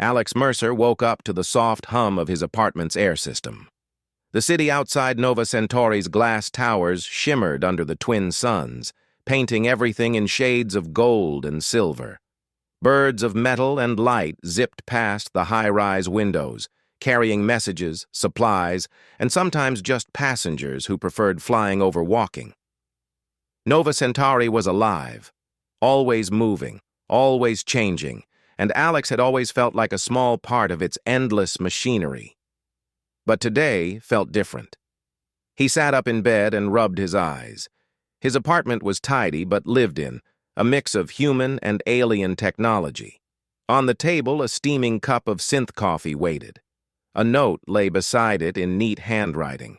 Alex Mercer woke up to the soft hum of his apartment's air system. The city outside Nova Centauri's glass towers shimmered under the twin suns, painting everything in shades of gold and silver. Birds of metal and light zipped past the high-rise windows, carrying messages, supplies, and sometimes just passengers who preferred flying over walking. Nova Centauri was alive, always moving, always changing, and Alex had always felt like a small part of its endless machinery. But today felt different. He sat up in bed and rubbed his eyes. His apartment was tidy but lived in, a mix of human and alien technology. On the table, a steaming cup of synth coffee waited. A note lay beside it in neat handwriting.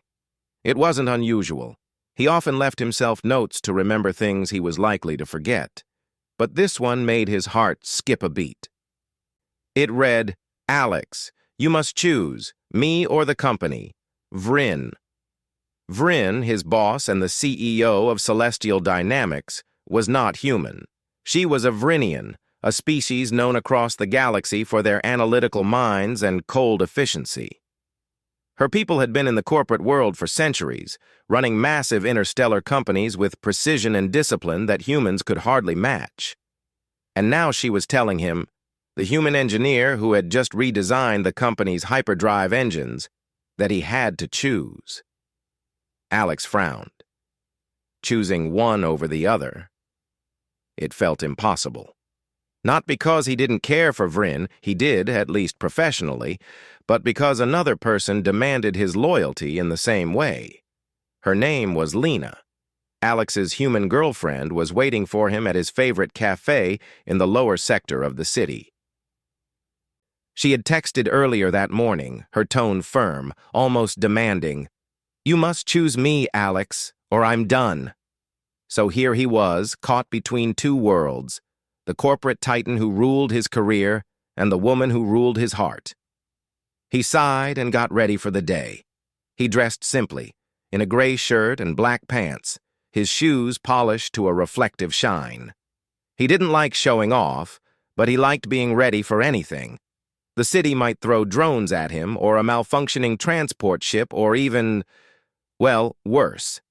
It wasn't unusual. He often left himself notes to remember things he was likely to forget. But this one made his heart skip a beat. It read, "Alex, you must choose, me or the company. Vryn." Vryn, his boss and the CEO of Celestial Dynamics, was not human. She was a Vrynian, a species known across the galaxy for their analytical minds and cold efficiency. Her people had been in the corporate world for centuries, running massive interstellar companies with precision and discipline that humans could hardly match. And now she was telling him, the human engineer who had just redesigned the company's hyperdrive engines, that he had to choose. Alex frowned. Choosing one over the other. It felt impossible. Not because he didn't care for Vryn, he did, at least professionally, but because another person demanded his loyalty in the same way. Her name was Lena. Alex's human girlfriend was waiting for him at his favorite cafe in the lower sector of the city. She had texted earlier that morning, her tone firm, almost demanding, "You must choose me, Alex, or I'm done." So here he was, caught between two worlds, the corporate titan who ruled his career and the woman who ruled his heart. He sighed and got ready for the day. He dressed simply, in a gray shirt and black pants, his shoes polished to a reflective shine. He didn't like showing off, but he liked being ready for anything. The city might throw drones at him, or a malfunctioning transport ship, or even, well, worse.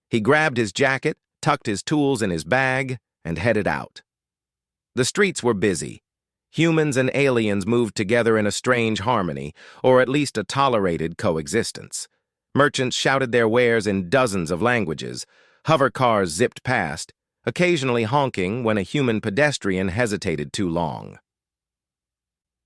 He grabbed his jacket, tucked his tools in his bag, and headed out. The streets were busy. Humans and aliens moved together in a strange harmony, or at least a tolerated coexistence. Merchants shouted their wares in dozens of languages. Hover cars zipped past, occasionally honking when a human pedestrian hesitated too long.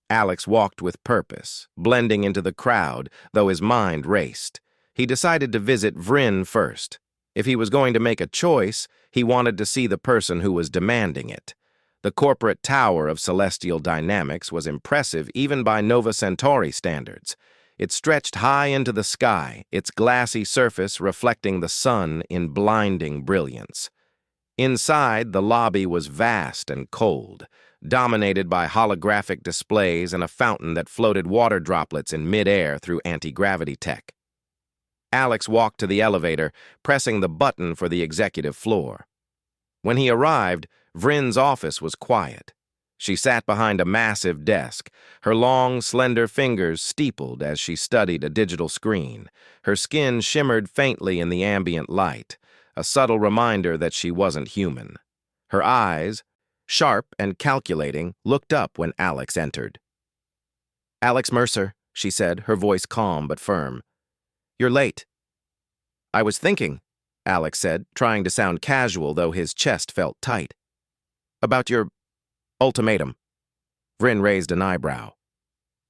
Alex walked with purpose, blending into the crowd, though his mind raced. He decided to visit Vryn first. If he was going to make a choice, he wanted to see the person who was demanding it. The corporate tower of Celestial Dynamics was impressive even by Nova Centauri standards. It stretched high into the sky, its glassy surface reflecting the sun in blinding brilliance. Inside, the lobby was vast and cold, dominated by holographic displays and a fountain that floated water droplets in mid-air through anti-gravity tech. Alex walked to the elevator, pressing the button for the executive floor. When he arrived, Vryn's office was quiet. She sat behind a massive desk, her long, slender fingers steepled as she studied a digital screen. Her skin shimmered faintly in the ambient light, a subtle reminder that she wasn't human. Her eyes, sharp and calculating, looked up when Alex entered. "Alex Mercer," she said, her voice calm but firm. "You're late." "I was thinking," Alex said, trying to sound casual though his chest felt tight. "About your ultimatum." Vryn raised an eyebrow.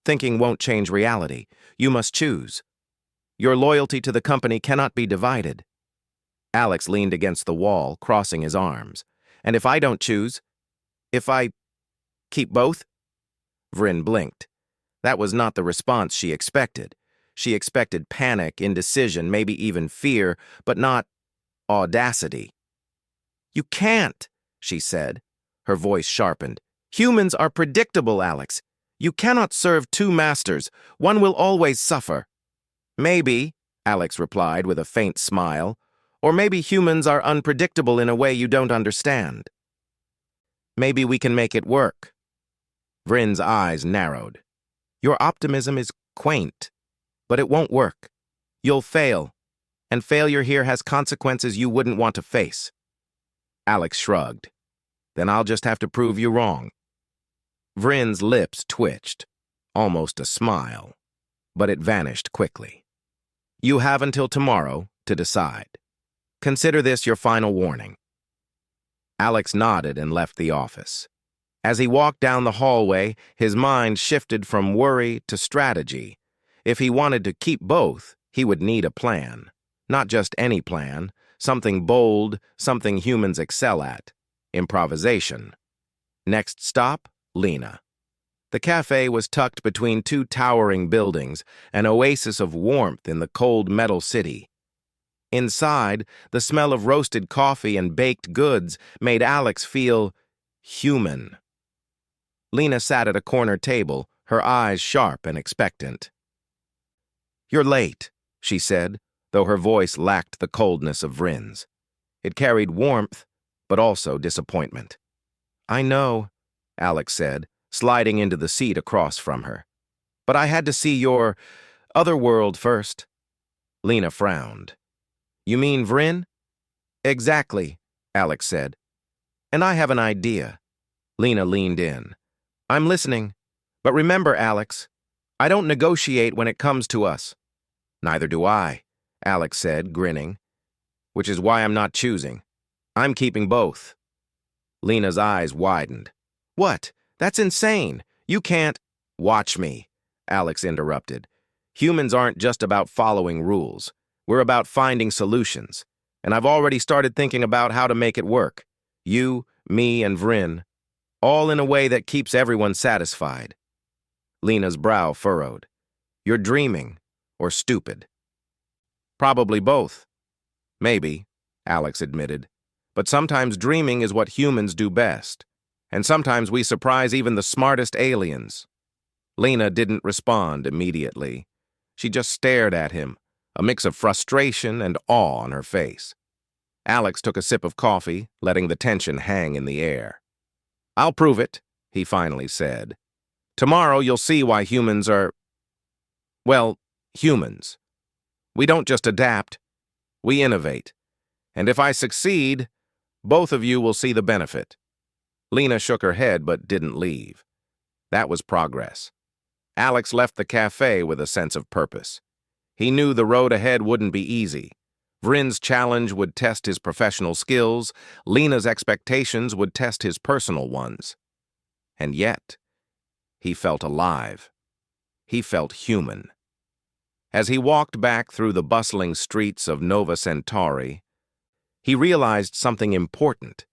"Thinking won't change reality. You must choose. Your loyalty to the company cannot be divided." Alex leaned against the wall, crossing his arms. "And if I don't choose? If I keep both?" Vryn blinked. That was not the response she expected. She expected panic, indecision, maybe even fear, but not audacity. "You can't," she said. Her voice sharpened. "Humans are predictable, Alex. You cannot serve two masters. One will always suffer." "Maybe," Alex replied with a faint smile, "or maybe humans are unpredictable in a way you don't understand. Maybe we can make it work." Vrin's eyes narrowed. Your optimism is quaint, but it won't work. You'll fail, and failure here has consequences you wouldn't want to face. Alex shrugged. Then I'll just have to prove you wrong. Vrin's lips twitched, almost a smile, but it vanished quickly. You have until tomorrow to decide. Consider this your final warning. Alex nodded and left the office. As he walked down the hallway, his mind shifted from worry to strategy. If he wanted to keep both, he would need a plan. Not just any plan, something bold, something humans excel at. Improvisation. Next stop, Lena. The cafe was tucked between two towering buildings, an oasis of warmth in the cold metal city. Inside, the smell of roasted coffee and baked goods made Alex feel human. Lena sat at a corner table, her eyes sharp and expectant. You're late, she said, though her voice lacked the coldness of Vrin's. It carried warmth, but also disappointment. I know, Alex said, sliding into the seat across from her. But I had to see your other world first. Lena frowned. You mean Vrin? Exactly, Alex said. And I have an idea. Lena leaned in. I'm listening. But remember, Alex, I don't negotiate when it comes to us. Neither do I, Alex said, grinning. Which is why I'm not choosing. I'm keeping both. Lena's eyes widened. What? That's insane. You can't— Watch me, Alex interrupted. Humans aren't just about following rules. We're about finding solutions. And I've already started thinking about how to make it work. You, me, and Vrin. All in a way that keeps everyone satisfied. Lena's brow furrowed. You're dreaming, or stupid. Probably both. Maybe, Alex admitted. But sometimes dreaming is what humans do best. And sometimes we surprise even the smartest aliens. Lena didn't respond immediately. She just stared at him, a mix of frustration and awe on her face. Alex took a sip of coffee, letting the tension hang in the air. I'll prove it, he finally said. Tomorrow you'll see why humans are— well, humans. We don't just adapt, we innovate. And if I succeed, both of you will see the benefit. Lena shook her head but didn't leave. That was progress. Alex left the cafe with a sense of purpose. He knew the road ahead wouldn't be easy. Vrin's challenge would test his professional skills, Lena's expectations would test his personal ones. And yet, he felt alive. He felt human. As he walked back through the bustling streets of Nova Centauri, he realized something important.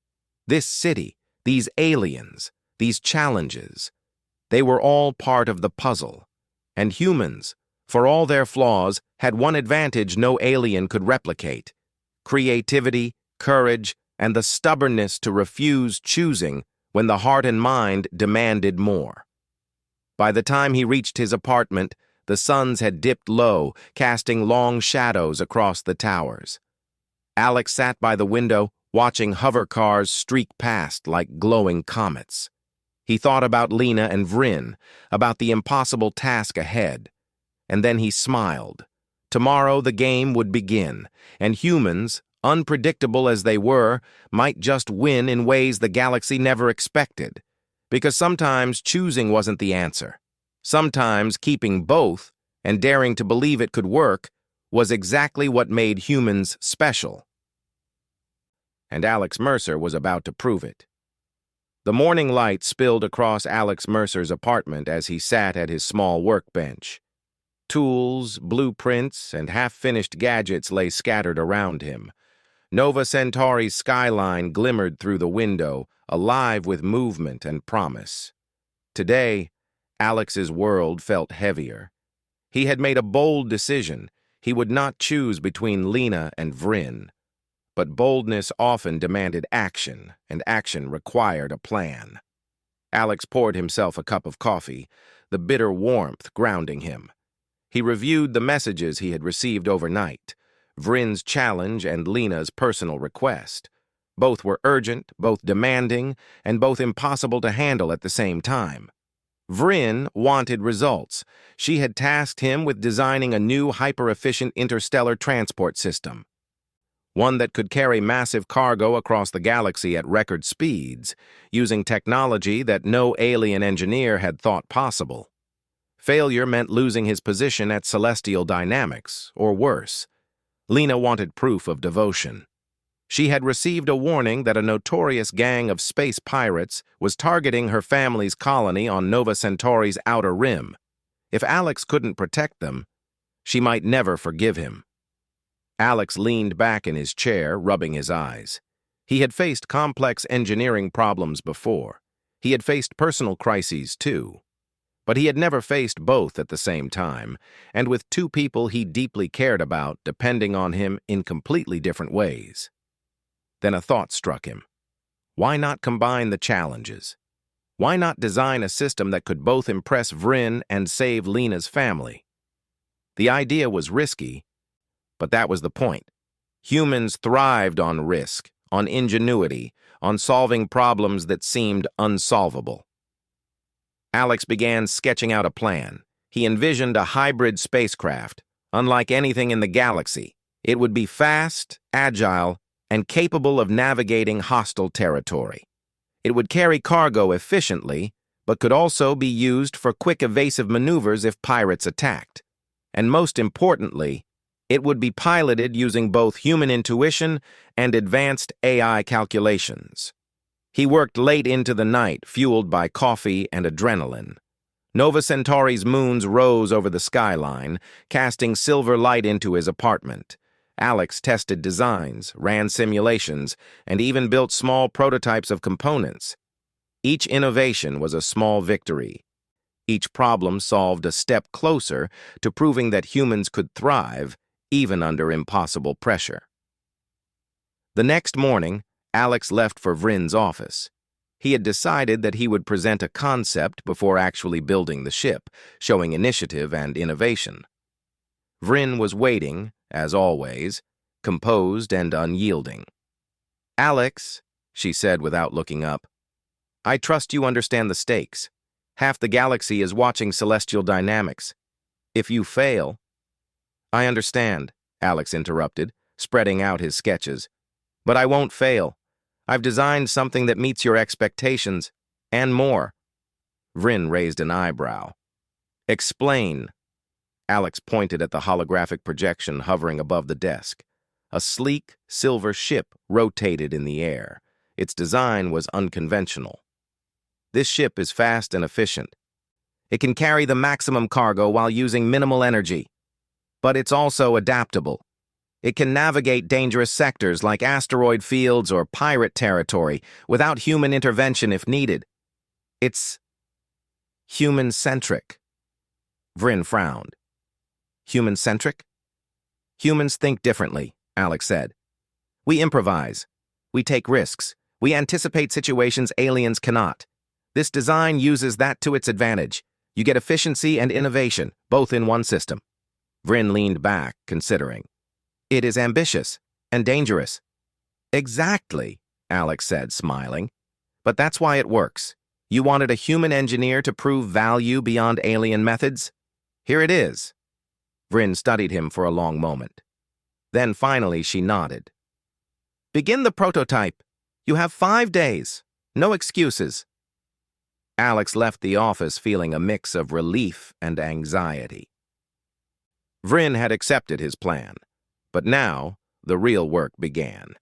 This city, these aliens, these challenges, they were all part of the puzzle. And humans, for all their flaws, had one advantage no alien could replicate: creativity, courage, and the stubbornness to refuse choosing when the heart and mind demanded more. By the time he reached his apartment, the suns had dipped low, casting long shadows across the towers. Alex sat by the window, watching hover cars streak past like glowing comets. He thought about Lena and Vrin, about the impossible task ahead. And then he smiled. Tomorrow the game would begin, and humans, unpredictable as they were, might just win in ways the galaxy never expected. Because sometimes choosing wasn't the answer. Sometimes keeping both, and daring to believe it could work, was exactly what made humans special. And Alex Mercer was about to prove it. The morning light spilled across Alex Mercer's apartment as he sat at his small workbench. Tools, blueprints, and half-finished gadgets lay scattered around him. Nova Centauri's skyline glimmered through the window, alive with movement and promise. Today, Alex's world felt heavier. He had made a bold decision. He would not choose between Lena and Vrin. But boldness often demanded action, and action required a plan. Alex poured himself a cup of coffee, the bitter warmth grounding him. He reviewed the messages he had received overnight, Vrin's challenge and Lena's personal request. Both were urgent, both demanding, and both impossible to handle at the same time. Vryn wanted results. She had tasked him with designing a new hyper-efficient interstellar transport system, one that could carry massive cargo across the galaxy at record speeds, using technology that no alien engineer had thought possible. Failure meant losing his position at Celestial Dynamics, or worse. Lena wanted proof of devotion. She had received a warning that a notorious gang of space pirates was targeting her family's colony on Nova Centauri's outer rim. If Alex couldn't protect them, she might never forgive him. Alex leaned back in his chair, rubbing his eyes. He had faced complex engineering problems before. He had faced personal crises, too. But he had never faced both at the same time, and with two people he deeply cared about depending on him in completely different ways. Then a thought struck him. Why not combine the challenges? Why not design a system that could both impress Vryn and save Lena's family? The idea was risky, but that was the point. Humans thrived on risk, on ingenuity, on solving problems that seemed unsolvable. Alex began sketching out a plan. He envisioned a hybrid spacecraft, unlike anything in the galaxy. It would be fast, agile, and capable of navigating hostile territory. It would carry cargo efficiently, but could also be used for quick evasive maneuvers if pirates attacked. And most importantly, it would be piloted using both human intuition and advanced AI calculations. He worked late into the night, fueled by coffee and adrenaline. Nova Centauri's moons rose over the skyline, casting silver light into his apartment. Alex tested designs, ran simulations, and even built small prototypes of components. Each innovation was a small victory. Each problem solved a step closer to proving that humans could thrive, even under impossible pressure. The next morning, Alex left for Vryn's office. He had decided that he would present a concept before actually building the ship, showing initiative and innovation. Vryn was waiting, as always, composed and unyielding. "Alex," she said without looking up, "I trust you understand the stakes. Half the galaxy is watching Celestial Dynamics. If you fail—" "I understand," Alex interrupted, spreading out his sketches. "But I won't fail. I've designed something that meets your expectations, and more." Vryn raised an eyebrow. "Explain." Alex pointed at the holographic projection hovering above the desk. A sleek, silver ship rotated in the air. Its design was unconventional. "This ship is fast and efficient. It can carry the maximum cargo while using minimal energy. But it's also adaptable. It can navigate dangerous sectors like asteroid fields or pirate territory without human intervention if needed. It's human-centric." Vryn frowned. "Human-centric?" "Humans think differently," Alex said. "We improvise. We take risks. We anticipate situations aliens cannot. This design uses that to its advantage. You get efficiency and innovation, both in one system." Vryn leaned back, considering. "It is ambitious and dangerous." "Exactly," Alex said, smiling. "But that's why it works. You wanted a human engineer to prove value beyond alien methods? Here it is." Vryn studied him for a long moment. Then finally she nodded. "Begin the prototype. You have 5 days. No excuses." Alex left the office feeling a mix of relief and anxiety. Vryn had accepted his plan, but now the real work began.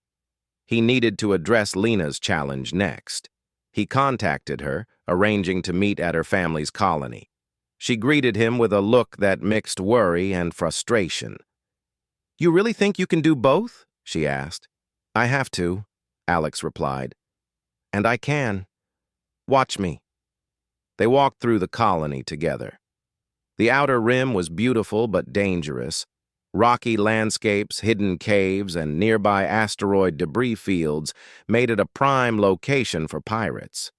He needed to address Lena's challenge next. He contacted her, arranging to meet at her family's colony. She greeted him with a look that mixed worry and frustration. "You really think you can do both?" she asked. "I have to," Alex replied. "And I can. Watch me." They walked through the colony together. The outer rim was beautiful but dangerous. Rocky landscapes, hidden caves, and nearby asteroid debris fields made it a prime location for pirates.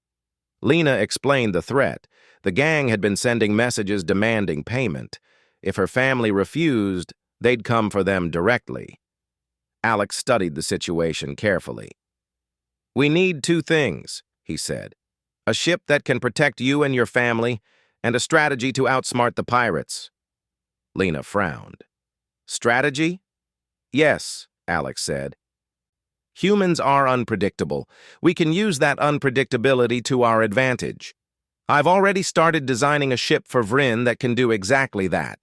Lena explained the threat. The gang had been sending messages demanding payment. If her family refused, they'd come for them directly. Alex studied the situation carefully. "We need 2 things," he said. "A ship that can protect you and your family, and a strategy to outsmart the pirates. Lena frowned. Strategy? Yes, Alex said. Humans are unpredictable. We can use that unpredictability to our advantage. I've already started designing a ship for Vryn that can do exactly that.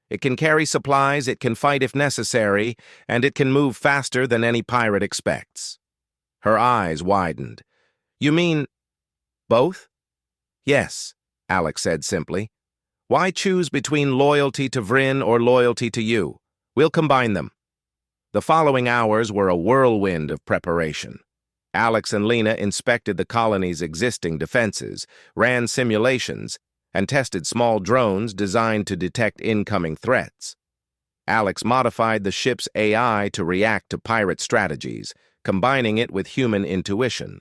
It can carry supplies, it can fight if necessary, and it can move faster than any pirate expects. Her eyes widened. You mean both? Yes, Alex said simply. Why choose between loyalty to Vryn or loyalty to you? We'll combine them. The following hours were a whirlwind of preparation. Alex and Lena inspected the colony's existing defenses, ran simulations, and tested small drones designed to detect incoming threats. Alex modified the ship's AI to react to pirate strategies, combining it with human intuition.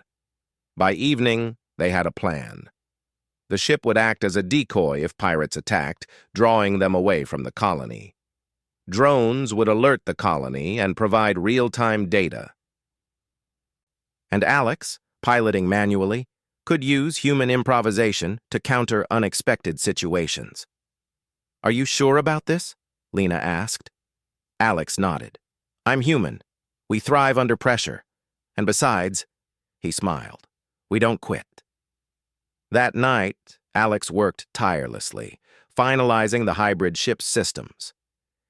By evening, they had a plan. The ship would act as a decoy if pirates attacked, drawing them away from the colony. Drones would alert the colony and provide real-time data. And Alex, piloting manually, could use human improvisation to counter unexpected situations. Are you sure about this? Lena asked. Alex nodded. I'm human. We thrive under pressure. And besides, he smiled, we don't quit. That night, Alex worked tirelessly, finalizing the hybrid ship's systems.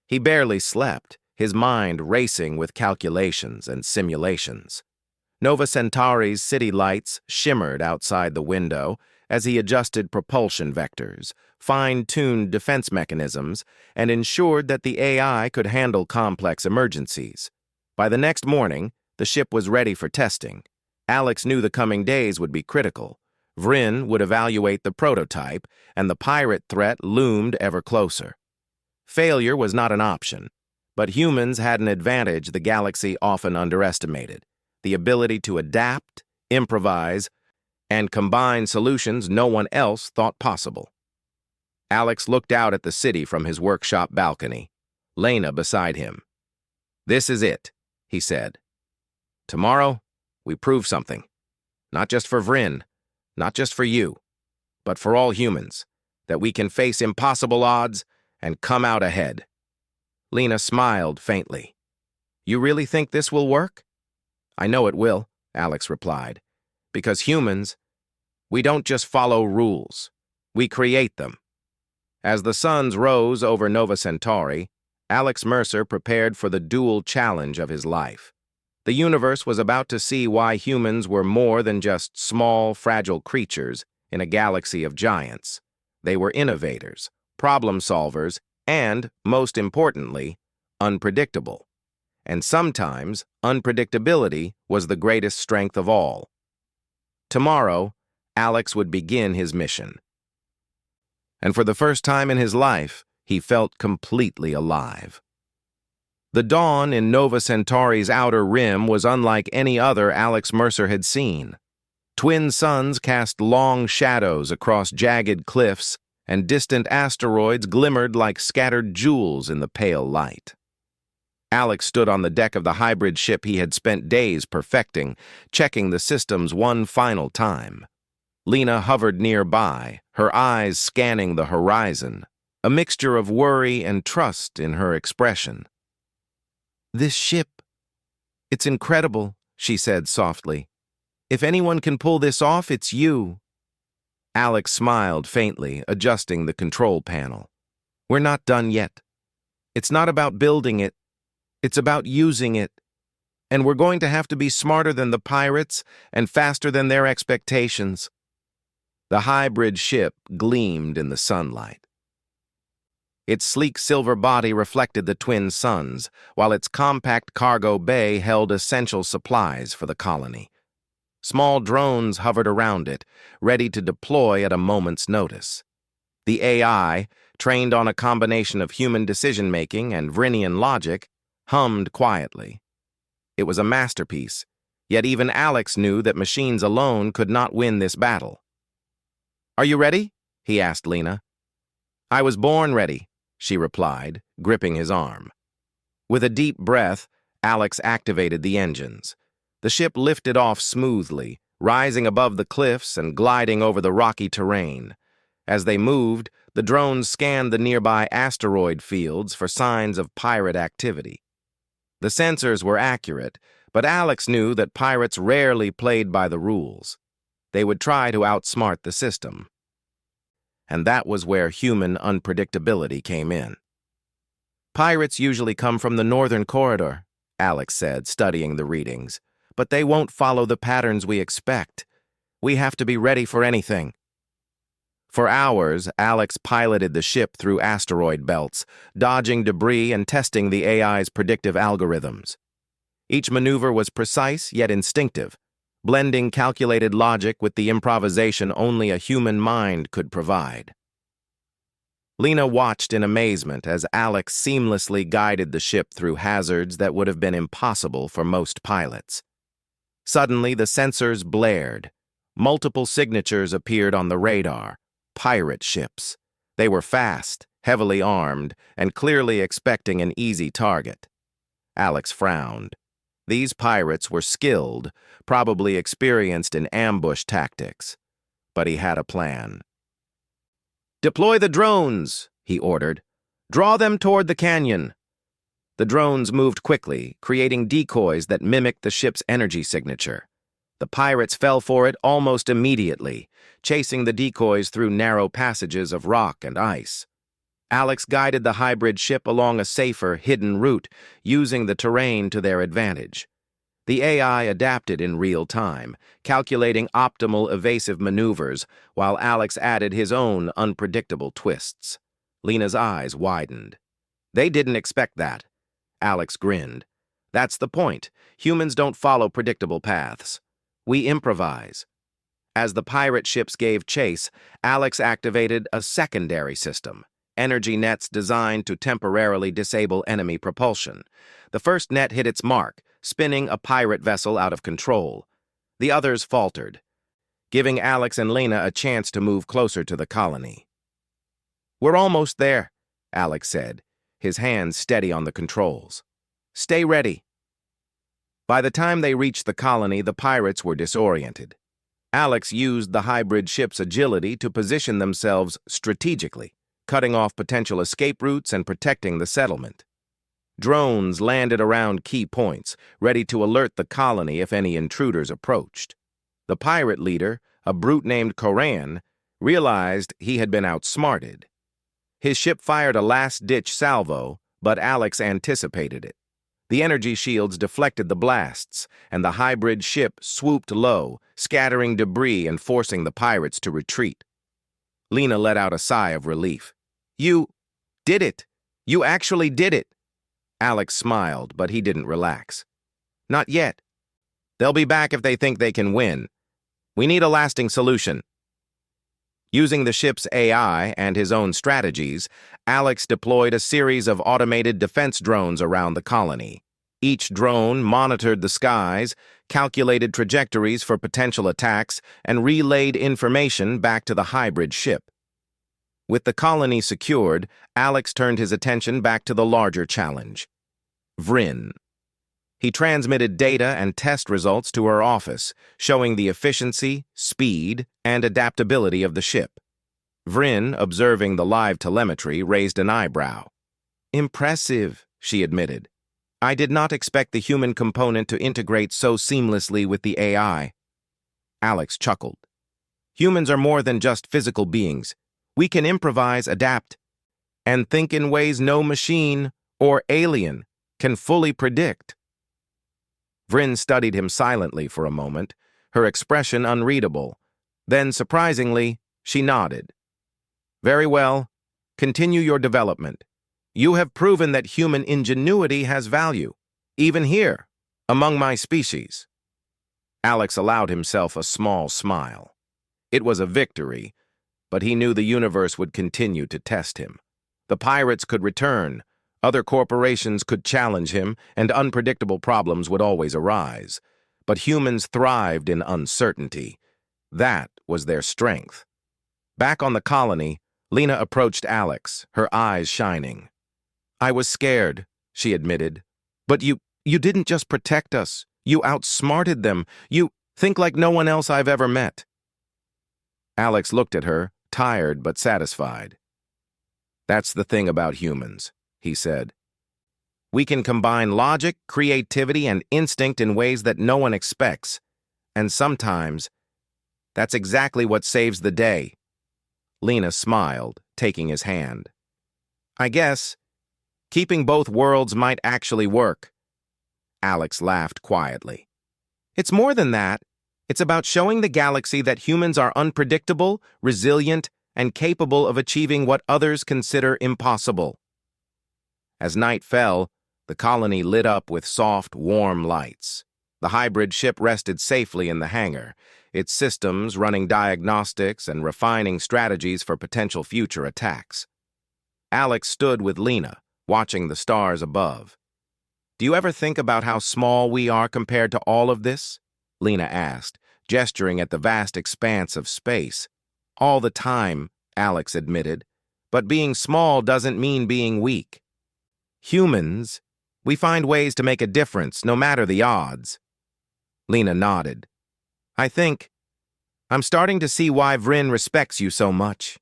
He barely slept, his mind racing with calculations and simulations. Nova Centauri's city lights shimmered outside the window as he adjusted propulsion vectors, fine-tuned defense mechanisms, and ensured that the AI could handle complex emergencies. By the next morning, the ship was ready for testing. Alex knew the coming days would be critical. Vryn would evaluate the prototype, and the pirate threat loomed ever closer. Failure was not an option, but humans had an advantage the galaxy often underestimated: the ability to adapt, improvise, and combine solutions no one else thought possible. Alex looked out at the city from his workshop balcony, Lena beside him. This is it, he said. Tomorrow, we prove something. Not just for Vryn, not just for you, but for all humans, that we can face impossible odds and come out ahead. Lena smiled faintly. You really think this will work? I know it will, Alex replied, because humans, we don't just follow rules, we create them. As the suns rose over Nova Centauri, Alex Mercer prepared for the dual challenge of his life. The universe was about to see why humans were more than just small, fragile creatures in a galaxy of giants. They were innovators, problem solvers, and, most importantly, unpredictable. And sometimes, unpredictability was the greatest strength of all. Tomorrow, Alex would begin his mission. And for the first time in his life, he felt completely alive. The dawn in Nova Centauri's outer rim was unlike any other Alex Mercer had seen. Twin suns cast long shadows across jagged cliffs, and distant asteroids glimmered like scattered jewels in the pale light. Alex stood on the deck of the hybrid ship he had spent days perfecting, checking the systems one final time. Lena hovered nearby, her eyes scanning the horizon, a mixture of worry and trust in her expression. This ship, it's incredible, she said softly. If anyone can pull this off, it's you. Alex smiled faintly, adjusting the control panel. We're not done yet. It's not about building it. It's about using it. And we're going to have to be smarter than the pirates and faster than their expectations. The hybrid ship gleamed in the sunlight. Its sleek silver body reflected the twin suns, while its compact cargo bay held essential supplies for the colony. Small drones hovered around it, ready to deploy at a moment's notice. The AI, trained on a combination of human decision-making and Vrynian logic, hummed quietly. It was a masterpiece, yet even Alex knew that machines alone could not win this battle. Are you ready? He asked Lena. I was born ready, she replied, gripping his arm. With a deep breath, Alex activated the engines. The ship lifted off smoothly, rising above the cliffs and gliding over the rocky terrain. As they moved, the drones scanned the nearby asteroid fields for signs of pirate activity. The sensors were accurate, but Alex knew that pirates rarely played by the rules. They would try to outsmart the system. And that was where human unpredictability came in. Pirates usually come from the northern corridor, Alex said, studying the readings, but they won't follow the patterns we expect. We have to be ready for anything. For hours, Alex piloted the ship through asteroid belts, dodging debris and testing the AI's predictive algorithms. Each maneuver was precise yet instinctive, blending calculated logic with the improvisation only a human mind could provide. Lena watched in amazement as Alex seamlessly guided the ship through hazards that would have been impossible for most pilots. Suddenly, the sensors blared. Multiple signatures appeared on the radar. Pirate ships. They were fast, heavily armed, and clearly expecting an easy target. Alex frowned. These pirates were skilled, probably experienced in ambush tactics. But he had a plan. "Deploy the drones," he ordered. "Draw them toward the canyon." The drones moved quickly, creating decoys that mimicked the ship's energy signature. The pirates fell for it almost immediately, chasing the decoys through narrow passages of rock and ice. Alex guided the hybrid ship along a safer, hidden route, using the terrain to their advantage. The AI adapted in real time, calculating optimal evasive maneuvers, while Alex added his own unpredictable twists. Lena's eyes widened. They didn't expect that. Alex grinned. "That's the point. Humans don't follow predictable paths. We improvise." As the pirate ships gave chase, Alex activated a secondary system, energy nets designed to temporarily disable enemy propulsion. The first net hit its mark, spinning a pirate vessel out of control. The others faltered, giving Alex and Lena a chance to move closer to the colony. "We're almost there," Alex said, his hands steady on the controls. "Stay ready." By the time they reached the colony, the pirates were disoriented. Alex used the hybrid ship's agility to position themselves strategically, cutting off potential escape routes and protecting the settlement. Drones landed around key points, ready to alert the colony if any intruders approached. The pirate leader, a brute named Koran, realized he had been outsmarted. His ship fired a last-ditch salvo, but Alex anticipated it. The energy shields deflected the blasts, and the hybrid ship swooped low, scattering debris and forcing the pirates to retreat. Lena let out a sigh of relief. "You did it! You actually did it!" Alex smiled, but he didn't relax. "Not yet. They'll be back if they think they can win. We need a lasting solution." Using the ship's AI and his own strategies, Alex deployed a series of automated defense drones around the colony. Each drone monitored the skies, calculated trajectories for potential attacks, and relayed information back to the hybrid ship. With the colony secured, Alex turned his attention back to the larger challenge. Vryn. He transmitted data and test results to her office, showing the efficiency, speed, and adaptability of the ship. Vryn, observing the live telemetry, raised an eyebrow. "Impressive," she admitted. "I did not expect the human component to integrate so seamlessly with the AI." Alex chuckled. "Humans are more than just physical beings. We can improvise, adapt, and think in ways no machine or alien can fully predict." Vryn studied him silently for a moment, her expression unreadable. Then, surprisingly, she nodded. "Very well. Continue your development. You have proven that human ingenuity has value, even here, among my species." Alex allowed himself a small smile. It was a victory, but he knew the universe would continue to test him. The pirates could return, other corporations could challenge him, and unpredictable problems would always arise. But humans thrived in uncertainty. That was their strength. Back on the colony, Lena approached Alex, her eyes shining. "I was scared," she admitted. "But you didn't just protect us. You outsmarted them. You think like no one else I've ever met." Alex looked at her, tired but satisfied. "That's the thing about humans," he said. "We can combine logic, creativity, and instinct in ways that no one expects. And sometimes, that's exactly what saves the day." Lena smiled, taking his hand. "I guess keeping both worlds might actually work." Alex laughed quietly. "It's more than that. It's about showing the galaxy that humans are unpredictable, resilient, and capable of achieving what others consider impossible." As night fell, the colony lit up with soft, warm lights. The hybrid ship rested safely in the hangar, its systems running diagnostics and refining strategies for potential future attacks. Alex stood with Lena, watching the stars above. "Do you ever think about how small we are compared to all of this?" Lena asked, gesturing at the vast expanse of space. "All the time," Alex admitted. "But being small doesn't mean being weak. Humans, we find ways to make a difference, no matter the odds." Lena nodded. I'm starting to see why Vryn respects you so much."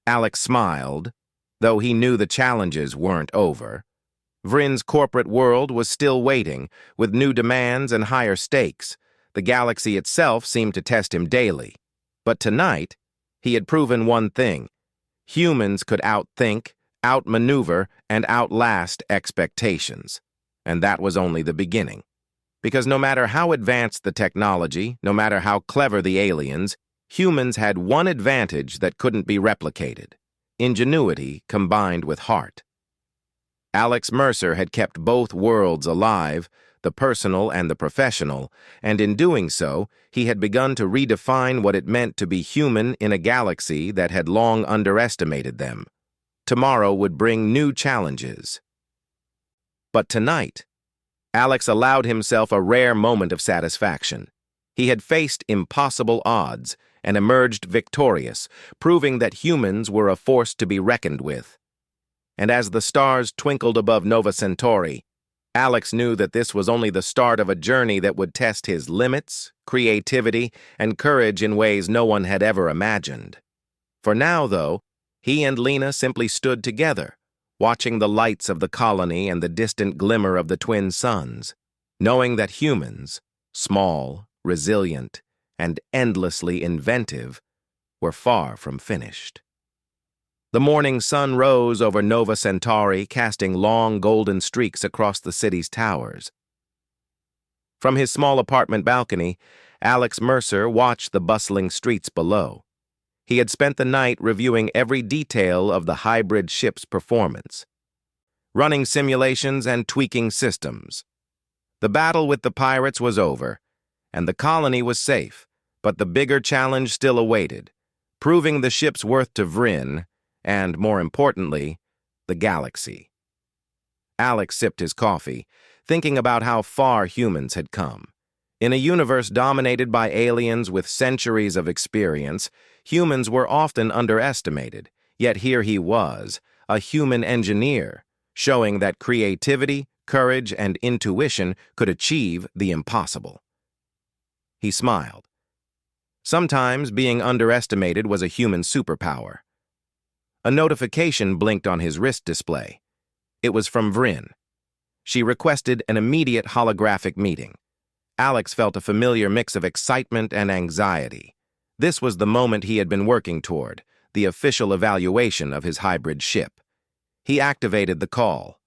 Alex smiled, though he knew the challenges weren't over. Vryn's corporate world was still waiting, with new demands and higher stakes. The galaxy itself seemed to test him daily. But tonight, he had proven one thing: humans could outthink, outmaneuver, and outlast expectations. And that was only the beginning. Because no matter how advanced the technology, no matter how clever the aliens, humans had one advantage that couldn't be replicated: ingenuity combined with heart. Alex Mercer had kept both worlds alive, the personal and the professional, and in doing so, he had begun to redefine what it meant to be human in a galaxy that had long underestimated them. Tomorrow would bring new challenges. But tonight, Alex allowed himself a rare moment of satisfaction. He had faced impossible odds and emerged victorious, proving that humans were a force to be reckoned with. And as the stars twinkled above Nova Centauri, Alex knew that this was only the start of a journey that would test his limits, creativity, and courage in ways no one had ever imagined. For now, though, he and Lena simply stood together, watching the lights of the colony and the distant glimmer of the twin suns, knowing that humans, small, resilient, and endlessly inventive, were far from finished. The morning sun rose over Nova Centauri, casting long golden streaks across the city's towers. From his small apartment balcony, Alex Mercer watched the bustling streets below. He had spent the night reviewing every detail of the hybrid ship's performance, running simulations and tweaking systems. The battle with the pirates was over, and the colony was safe, but the bigger challenge still awaited: proving the ship's worth to Vryn, and, more importantly, the galaxy. Alex sipped his coffee, thinking about how far humans had come. In a universe dominated by aliens with centuries of experience, humans were often underestimated, yet here he was, a human engineer, showing that creativity, courage, and intuition could achieve the impossible. He smiled. Sometimes being underestimated was a human superpower. A notification blinked on his wrist display. It was from Vryn. She requested an immediate holographic meeting. Alex felt a familiar mix of excitement and anxiety. This was the moment he had been working toward, the official evaluation of his hybrid ship. He activated the call.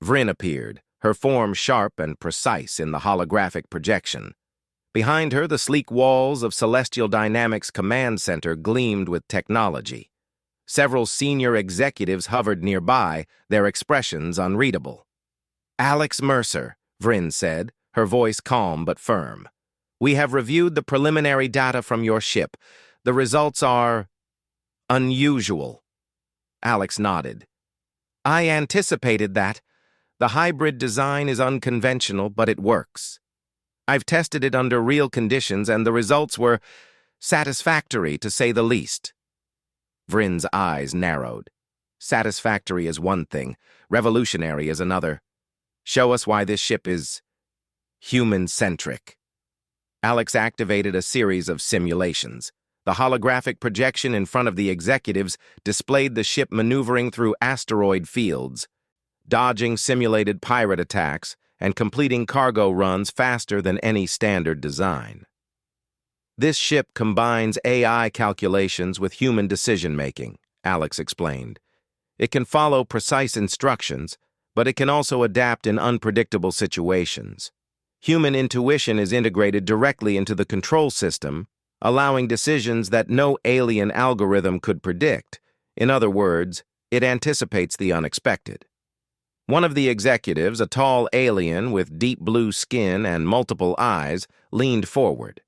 Vryn appeared, her form sharp and precise in the holographic projection. Behind her, the sleek walls of Celestial Dynamics Command Center gleamed with technology. Several senior executives hovered nearby, their expressions unreadable. "Alex Mercer," Vryn said, her voice calm but firm. "We have reviewed the preliminary data from your ship. The results are unusual." Alex nodded. "I anticipated that. The hybrid design is unconventional, but it works. I've tested it under real conditions, and the results were satisfactory, to say the least." Vryn's eyes narrowed. "Satisfactory is one thing, revolutionary is another. Show us why this ship is human-centric." Alex activated a series of simulations. The holographic projection in front of the executives displayed the ship maneuvering through asteroid fields, dodging simulated pirate attacks, and completing cargo runs faster than any standard design. This ship combines AI calculations with human decision-making, Alex explained. It can follow precise instructions, but it can also adapt in unpredictable situations. Human intuition is integrated directly into the control system, allowing decisions that no alien algorithm could predict. In other words, it anticipates the unexpected. One of the executives, a tall alien with deep blue skin and multiple eyes, leaned forward.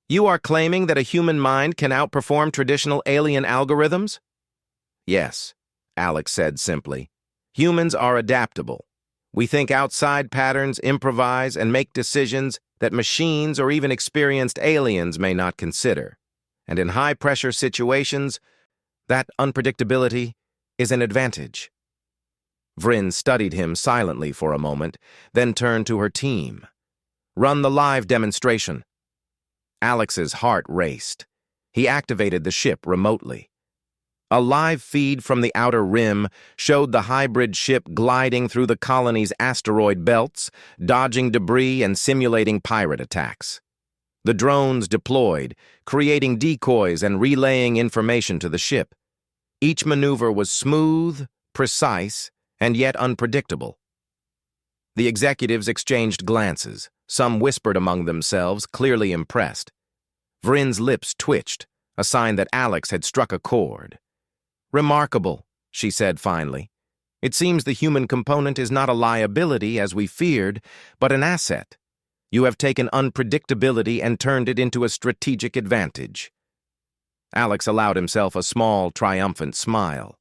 "You are claiming that a human mind can outperform traditional alien algorithms?" "Yes," Alex said simply. "Humans are adaptable. We think outside patterns, improvise, and make decisions that machines or even experienced aliens may not consider. And in high-pressure situations, that unpredictability is an advantage." Vryn studied him silently for a moment, then turned to her team. "Run the live demonstration." Alex's heart raced. He activated the ship remotely. A live feed from the outer rim showed the hybrid ship gliding through the colony's asteroid belts, dodging debris and simulating pirate attacks. The drones deployed, creating decoys and relaying information to the ship. Each maneuver was smooth, precise, and yet unpredictable. The executives exchanged glances. Some whispered among themselves, clearly impressed. Vryn's lips twitched, a sign that Alex had struck a chord. "Remarkable," she said finally. "It seems the human component is not a liability, as we feared, but an asset. You have taken unpredictability and turned it into a strategic advantage." Alex allowed himself a small, triumphant smile.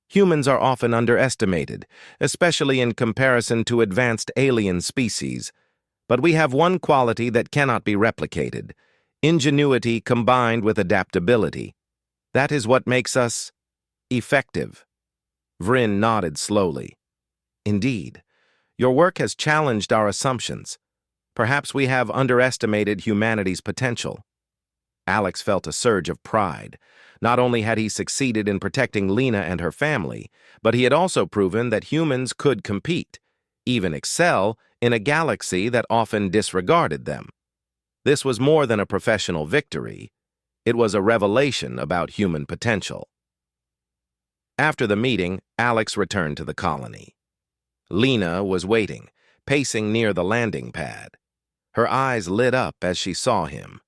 Humans are often underestimated, especially in comparison to advanced alien species. But we have one quality that cannot be replicated: ingenuity combined with adaptability. That is what makes us effective. Vryn nodded slowly. "Indeed, your work has challenged our assumptions. Perhaps we have underestimated humanity's potential." Alex felt a surge of pride. Not only had he succeeded in protecting Lena and her family, but he had also proven that humans could compete, even excel, in a galaxy that often disregarded them. This was more than a professional victory. It was a revelation about human potential. After the meeting, Alex returned to the colony. Lena was waiting, pacing near the landing pad. Her eyes lit up as she saw him.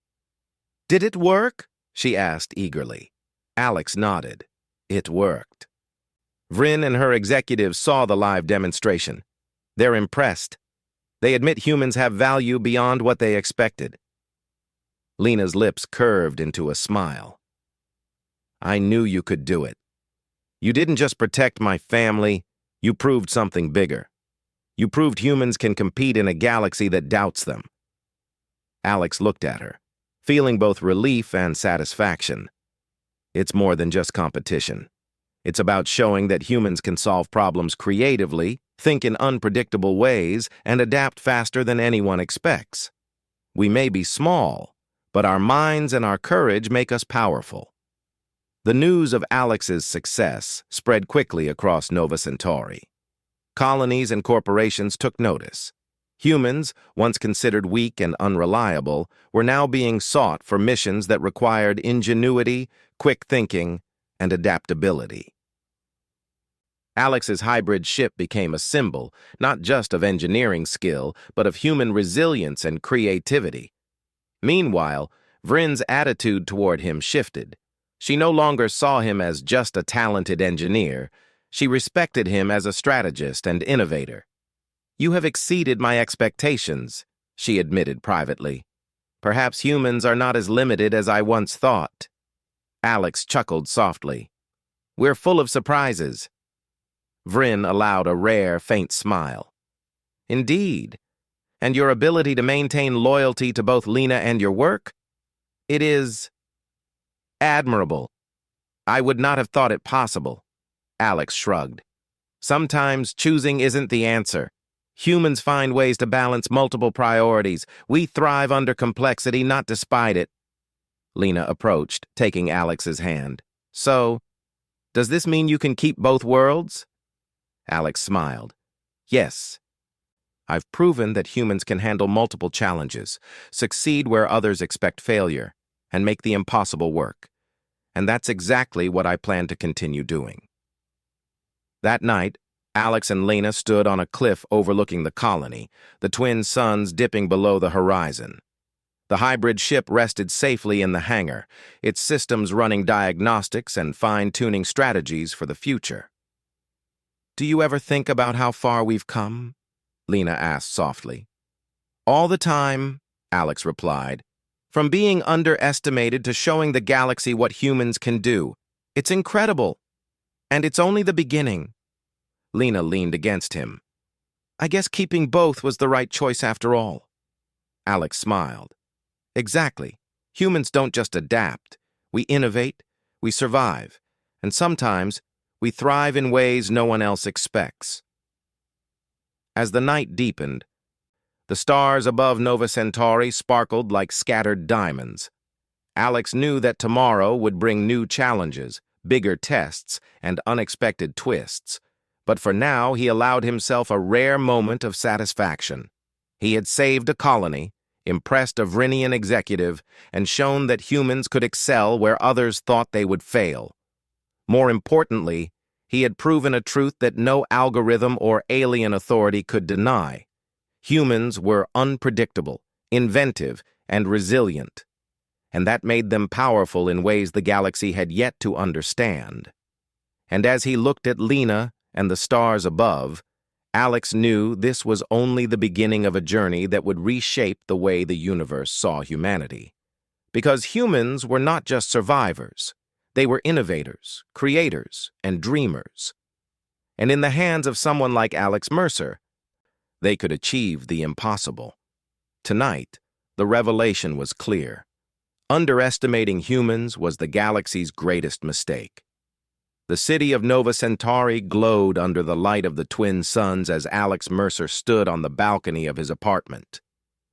"Did it work?" she asked eagerly. Alex nodded. It worked. Vryn and her executives saw the live demonstration. They're impressed. They admit humans have value beyond what they expected. Lena's lips curved into a smile. "I knew you could do it. You didn't just protect my family, you proved something bigger. You proved humans can compete in a galaxy that doubts them." Alex looked at her, feeling both relief and satisfaction. It's more than just competition. It's about showing that humans can solve problems creatively, think in unpredictable ways, and adapt faster than anyone expects. We may be small, but our minds and our courage make us powerful. The news of Alex's success spread quickly across Nova Centauri. Colonies and corporations took notice. Humans, once considered weak and unreliable, were now being sought for missions that required ingenuity, quick thinking, and adaptability. Alex's hybrid ship became a symbol, not just of engineering skill, but of human resilience and creativity. Meanwhile, Vryn's attitude toward him shifted. She no longer saw him as just a talented engineer. She respected him as a strategist and innovator. "You have exceeded my expectations," she admitted privately. "Perhaps humans are not as limited as I once thought." Alex chuckled softly. "We're full of surprises." Vryn allowed a rare, faint smile. "Indeed. And your ability to maintain loyalty to both Lena and your work? It is admirable. I would not have thought it possible." Alex shrugged. "Sometimes choosing isn't the answer. Humans find ways to balance multiple priorities. We thrive under complexity, not despite it." Lena approached, taking Alex's hand. So, does this mean you can keep both worlds? Alex smiled. Yes. I've proven that humans can handle multiple challenges, succeed where others expect failure, and make the impossible work. And that's exactly what I plan to continue doing. That night, Alex and Lena stood on a cliff overlooking the colony, the twin suns dipping below the horizon. The hybrid ship rested safely in the hangar, its systems running diagnostics and fine-tuning strategies for the future. Do you ever think about how far we've come? Lena asked softly. All the time, Alex replied. From being underestimated to showing the galaxy what humans can do. It's incredible. And it's only the beginning. Lena leaned against him. I guess keeping both was the right choice after all. Alex smiled. Exactly. Humans don't just adapt. We innovate, we survive, and sometimes we thrive in ways no one else expects. As the night deepened, the stars above Nova Centauri sparkled like scattered diamonds. Alex knew that tomorrow would bring new challenges, bigger tests, and unexpected twists. But for now, he allowed himself a rare moment of satisfaction. He had saved a colony, impressed a Vrinian executive, and shown that humans could excel where others thought they would fail. More importantly, he had proven a truth that no algorithm or alien authority could deny. Humans were unpredictable, inventive, and resilient, and that made them powerful in ways the galaxy had yet to understand. And as he looked at Lena and the stars above, Alex knew this was only the beginning of a journey that would reshape the way the universe saw humanity. Because humans were not just survivors. They were innovators, creators, and dreamers. And in the hands of someone like Alex Mercer, they could achieve the impossible. Tonight, the revelation was clear. Underestimating humans was the galaxy's greatest mistake. The city of Nova Centauri glowed under the light of the twin suns as Alex Mercer stood on the balcony of his apartment.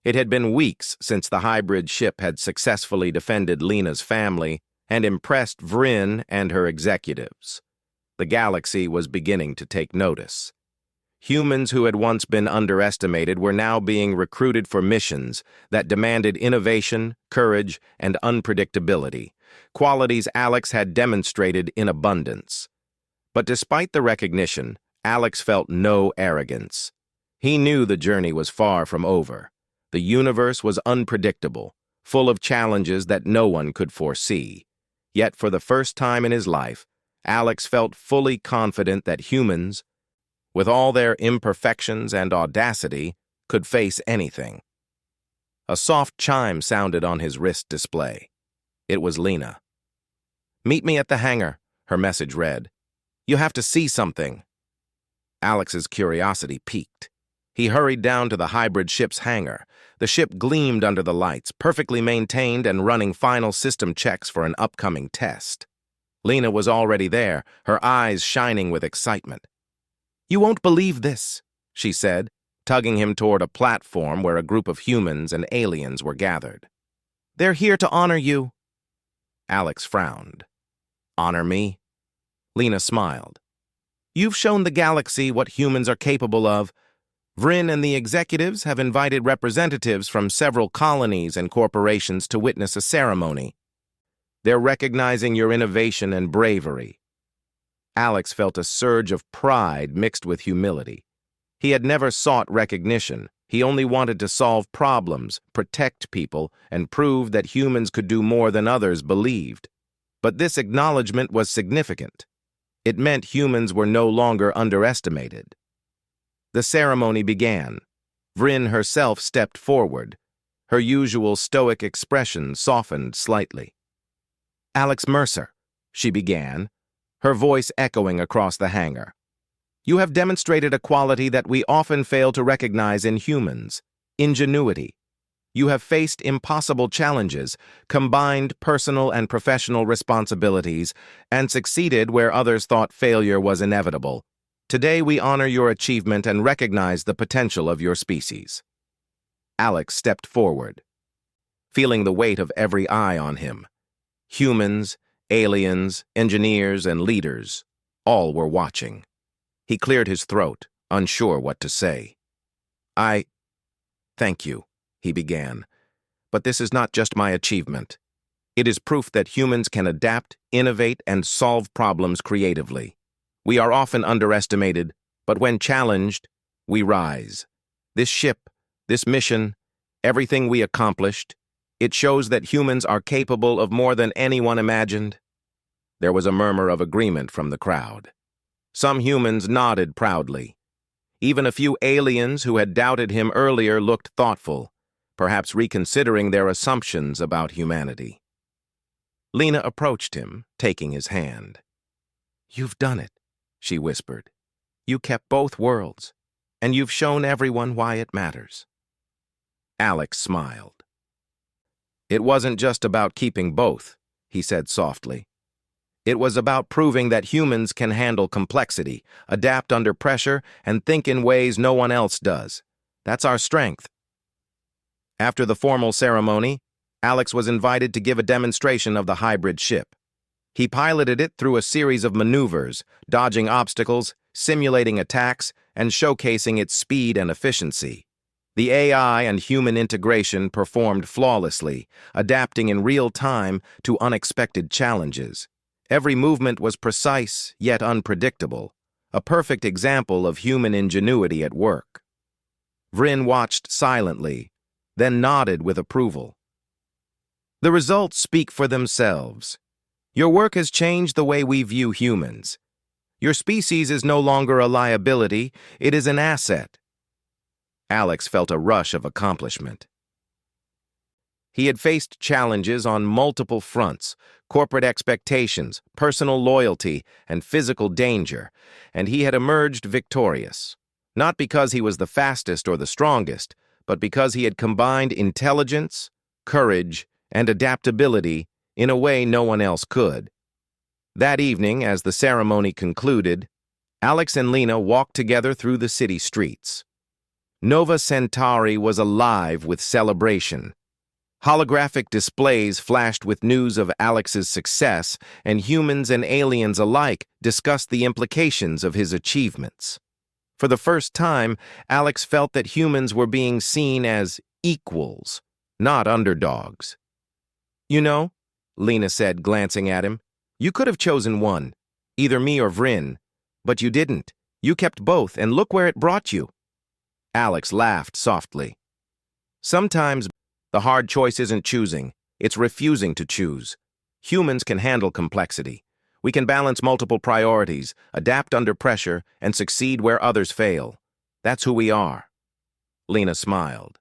It had been weeks since the hybrid ship had successfully defended Lena's family and impressed Vryn and her executives. The galaxy was beginning to take notice. Humans who had once been underestimated were now being recruited for missions that demanded innovation, courage, and unpredictability, qualities Alex had demonstrated in abundance. But despite the recognition, Alex felt no arrogance. He knew the journey was far from over. The universe was unpredictable, full of challenges that no one could foresee. Yet for the first time in his life, Alex felt fully confident that humans, with all their imperfections and audacity, could face anything. A soft chime sounded on his wrist display. It was Lena. Meet me at the hangar, her message read. You have to see something. Alex's curiosity piqued. He hurried down to the hybrid ship's hangar. The ship gleamed under the lights, perfectly maintained and running final system checks for an upcoming test. Lena was already there, her eyes shining with excitement. You won't believe this, she said, tugging him toward a platform where a group of humans and aliens were gathered. They're here to honor you. Alex frowned. Honor me? Lena smiled. You've shown the galaxy what humans are capable of. Vryn and the executives have invited representatives from several colonies and corporations to witness a ceremony. They're recognizing your innovation and bravery. Alex felt a surge of pride mixed with humility. He had never sought recognition. He only wanted to solve problems, protect people, and prove that humans could do more than others believed. But this acknowledgement was significant. It meant humans were no longer underestimated. The ceremony began. Vryn herself stepped forward. Her usual stoic expression softened slightly. Alex Mercer, she began, her voice echoing across the hangar. You have demonstrated a quality that we often fail to recognize in humans: ingenuity. You have faced impossible challenges, combined personal and professional responsibilities, and succeeded where others thought failure was inevitable. Today we honor your achievement and recognize the potential of your species. Alex stepped forward, feeling the weight of every eye on him. Humans, aliens, engineers, and leaders, all were watching. He cleared his throat, unsure what to say. Thank you, he began. But this is not just my achievement. It is proof that humans can adapt, innovate, and solve problems creatively. We are often underestimated, but when challenged, we rise. This ship, this mission, everything we accomplished, it shows that humans are capable of more than anyone imagined. There was a murmur of agreement from the crowd. Some humans nodded proudly. Even a few aliens who had doubted him earlier looked thoughtful, perhaps reconsidering their assumptions about humanity. Lena approached him, taking his hand. "You've done it," she whispered. "You kept both worlds, and you've shown everyone why it matters." Alex smiled. "It wasn't just about keeping both," he said softly. "It was about proving that humans can handle complexity, adapt under pressure, and think in ways no one else does. That's our strength." After the formal ceremony, Alex was invited to give a demonstration of the hybrid ship. He piloted it through a series of maneuvers, dodging obstacles, simulating attacks, and showcasing its speed and efficiency. The AI and human integration performed flawlessly, adapting in real time to unexpected challenges. Every movement was precise, yet unpredictable, a perfect example of human ingenuity at work. Vryn watched silently, then nodded with approval. "The results speak for themselves. Your work has changed the way we view humans. Your species is no longer a liability, it is an asset." Alex felt a rush of accomplishment. He had faced challenges on multiple fronts: corporate expectations, personal loyalty, and physical danger, and he had emerged victorious. Not because he was the fastest or the strongest, but because he had combined intelligence, courage, and adaptability in a way no one else could. That evening, as the ceremony concluded, Alex and Lena walked together through the city streets. Nova Centauri was alive with celebration. Holographic displays flashed with news of Alex's success, and humans and aliens alike discussed the implications of his achievements. For the first time, Alex felt that humans were being seen as equals, not underdogs. "You know," Lena said, glancing at him, "you could have chosen one, either me or Vryn, but you didn't. You kept both, and look where it brought you." Alex laughed softly. "Sometimes the hard choice isn't choosing, it's refusing to choose. Humans can handle complexity. We can balance multiple priorities, adapt under pressure, and succeed where others fail. That's who we are." Lena smiled.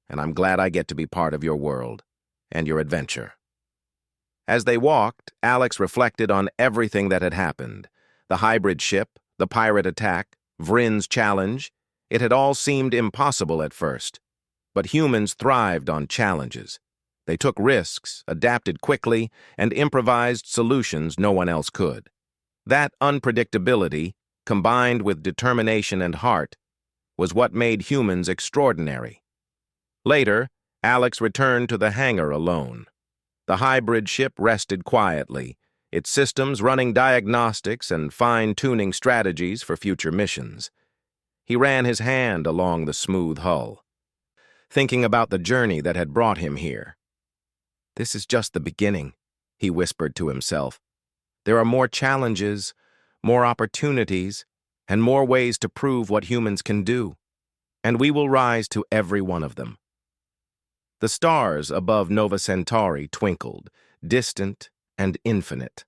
"And I'm glad I get to be part of your world and your adventure." As they walked, Alex reflected on everything that had happened. The hybrid ship, the pirate attack, Vryn's challenge. It had all seemed impossible at first. But humans thrived on challenges. They took risks, adapted quickly, and improvised solutions no one else could. That unpredictability, combined with determination and heart, was what made humans extraordinary. Later, Alex returned to the hangar alone. The hybrid ship rested quietly, its systems running diagnostics and fine-tuning strategies for future missions. He ran his hand along the smooth hull, thinking about the journey that had brought him here. "This is just the beginning," he whispered to himself. "There are more challenges, more opportunities, and more ways to prove what humans can do, and we will rise to every one of them." The stars above Nova Centauri twinkled, distant and infinite.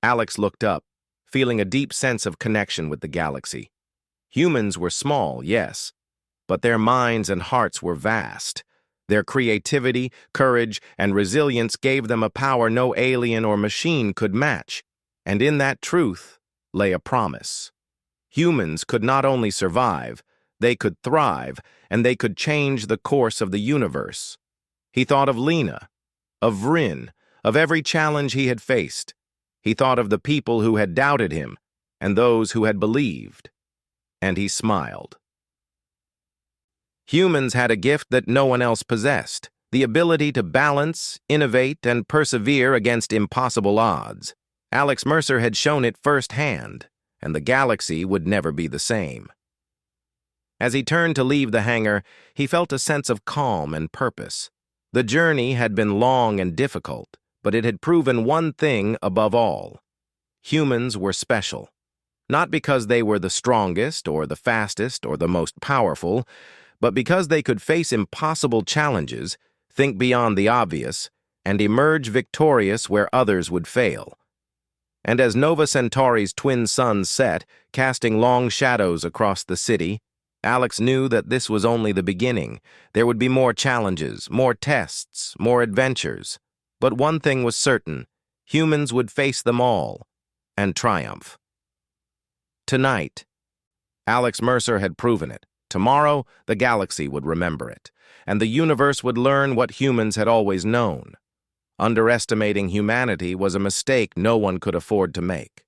Alex looked up, feeling a deep sense of connection with the galaxy. Humans were small, yes, but their minds and hearts were vast. Their creativity, courage, and resilience gave them a power no alien or machine could match, and in that truth lay a promise. Humans could not only survive, they could thrive, and they could change the course of the universe. He thought of Lena, of Vryn, of every challenge he had faced. He thought of the people who had doubted him, and those who had believed. And he smiled. Humans had a gift that no one else possessed: the ability to balance, innovate, and persevere against impossible odds. Alex Mercer had shown it firsthand, and the galaxy would never be the same. As he turned to leave the hangar, he felt a sense of calm and purpose. The journey had been long and difficult, but it had proven one thing above all. Humans were special. Not because they were the strongest or the fastest or the most powerful, but because they could face impossible challenges, think beyond the obvious, and emerge victorious where others would fail. And as Nova Centauri's twin suns set, casting long shadows across the city, Alex knew that this was only the beginning. There would be more challenges, more tests, more adventures. But one thing was certain: humans would face them all and triumph. Tonight, Alex Mercer had proven it. Tomorrow, the galaxy would remember it, and the universe would learn what humans had always known. Underestimating humanity was a mistake no one could afford to make.